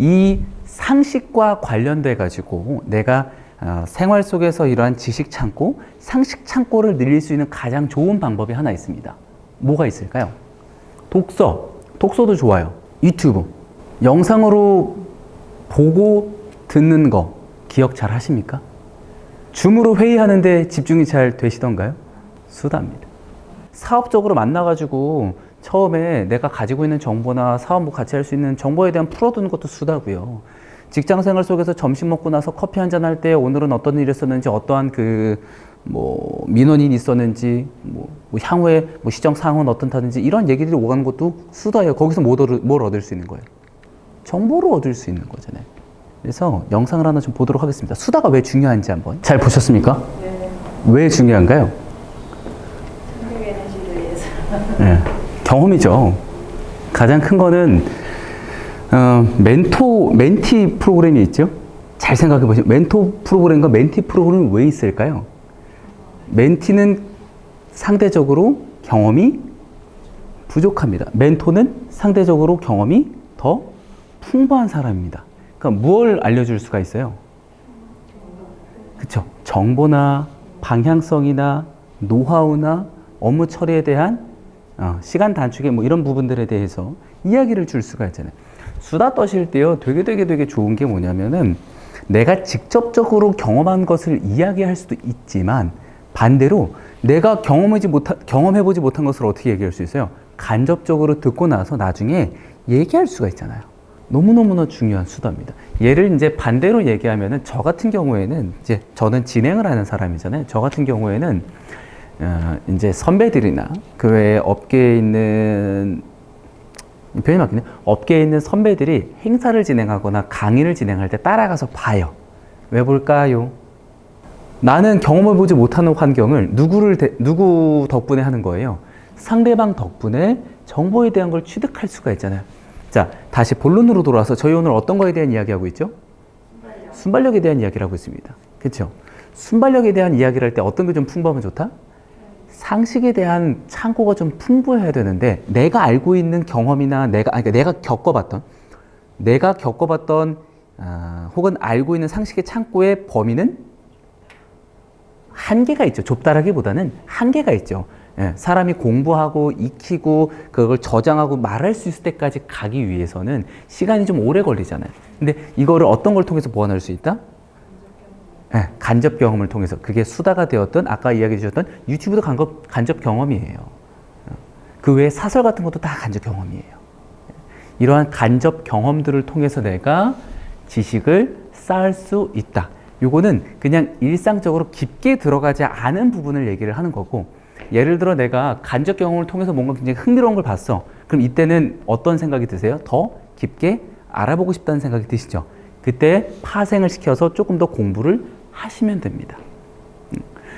이 상식과 관련돼 가지고 내가 생활 속에서 이러한 지식 창고, 상식 창고를 늘릴 수 있는 가장 좋은 방법이 하나 있습니다. 뭐가 있을까요? 독서도 좋아요. 유튜브, 영상으로 보고 듣는 거 기억 잘 하십니까? 줌으로 회의하는데 집중이 잘 되시던가요? 수다입니다. 사업적으로 만나가지고 처음에 내가 가지고 있는 정보나 사업 같이 할 수 있는 정보에 대한 풀어두는 것도 수다고요. 직장 생활 속에서 점심 먹고 나서 커피 한잔 할 때 오늘은 어떤 일이 있었는지, 어떠한 민원이 있었는지, 향후에 시정 상황은 어떻다든지 이런 얘기들이 오가는 것도 수다예요. 거기서 뭘 얻을 수 있는 거예요? 정보를 얻을 수 있는 거잖아요. 그래서 영상을 하나 좀 보도록 하겠습니다. 수다가 왜 중요한지 한번. 잘 보셨습니까? 네. 왜 중요한가요? 생각 에너지를 위해서. 네. 경험이죠. 가장 큰 거는 멘티 프로그램이 있죠. 잘 생각해 보시면 멘토 프로그램과 멘티 프로그램이 왜 있을까요? 멘티는 상대적으로 경험이 부족합니다. 멘토는 상대적으로 경험이 더 풍부한 사람입니다. 그러니까 뭘 알려줄 수가 있어요? 그쵸? 정보나 방향성이나 노하우나 업무 처리에 대한 시간 단축의 이런 부분들에 대해서 이야기를 줄 수가 있잖아요. 수다 떠실 때요, 되게 좋은 게 뭐냐면은 내가 직접적으로 경험한 것을 이야기할 수도 있지만 반대로 내가 경험해보지 못한 것을 어떻게 얘기할 수 있어요? 간접적으로 듣고 나서 나중에 얘기할 수가 있잖아요. 너무너무나 중요한 수다입니다. 얘를 이제 반대로 얘기하면은 저 같은 경우에는 이제 저는 진행을 하는 사람이잖아요. 저 같은 경우에는 이제 선배들이나 그 외에 업계에 있는 표현이 맞겠네. 업계에 있는 선배들이 행사를 진행하거나 강의를 진행할 때 따라가서 봐요. 왜 볼까요? 나는 경험을 보지 못하는 환경을 누구 덕분에 하는 거예요? 상대방 덕분에 정보에 대한 걸 취득할 수가 있잖아요. 자, 다시 본론으로 돌아와서 저희 오늘 어떤 거에 대한 이야기하고 있죠? 순발력에 대한 이야기를 하고 있습니다. 그렇죠? 순발력에 대한 이야기를 할 때 어떤 게 좀 풍부하면 좋다? 상식에 대한 창고가 좀 풍부해야 되는데 내가 알고 있는 경험이나 내가 겪어봤던 혹은 알고 있는 상식의 창고의 범위는 한계가 있죠. 좁다라기보다는 한계가 있죠. 예, 사람이 공부하고 익히고 그걸 저장하고 말할 수 있을 때까지 가기 위해서는 시간이 좀 오래 걸리잖아요. 근데 이거를 어떤 걸 통해서 보완할 수 있다? 네, 간접 경험을 통해서. 그게 수다가 되었던 아까 이야기 주셨던 유튜브도 간접 경험이에요. 그 외에 사설 같은 것도 다 간접 경험이에요. 이러한 간접 경험들을 통해서 내가 지식을 쌓을 수 있다. 요거는 그냥 일상적으로 깊게 들어가지 않은 부분을 얘기를 하는 거고, 예를 들어 내가 간접 경험을 통해서 뭔가 굉장히 흥미로운 걸 봤어. 그럼 이때는 어떤 생각이 드세요? 더 깊게 알아보고 싶다는 생각이 드시죠? 그때 파생을 시켜서 조금 더 공부를 하시면 됩니다.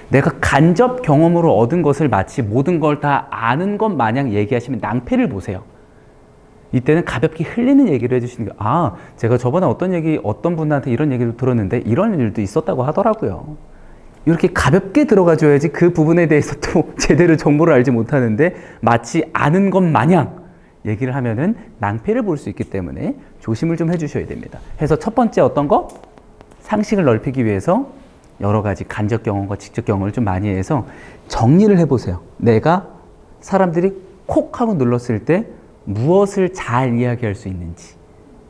내가 간접 경험으로 얻은 것을 마치 모든 걸 다 아는 것 마냥 얘기하시면 낭패를 보세요. 이때는 가볍게 흘리는 얘기를 해주시는 게, 제가 저번에 어떤 분한테 이런 얘기를 들었는데 이런 일도 있었다고 하더라고요. 이렇게 가볍게 들어가줘야지 그 부분에 대해서 또 제대로 정보를 알지 못하는데 마치 아는 것 마냥 얘기를 하면은 낭패를 볼 수 있기 때문에 조심을 좀 해주셔야 됩니다. 해서 첫 번째 어떤 거? 상식을 넓히기 위해서 여러 가지 간접 경험과 직접 경험을 좀 많이 해서 정리를 해보세요. 내가 사람들이 콕 하고 눌렀을 때 무엇을 잘 이야기할 수 있는지.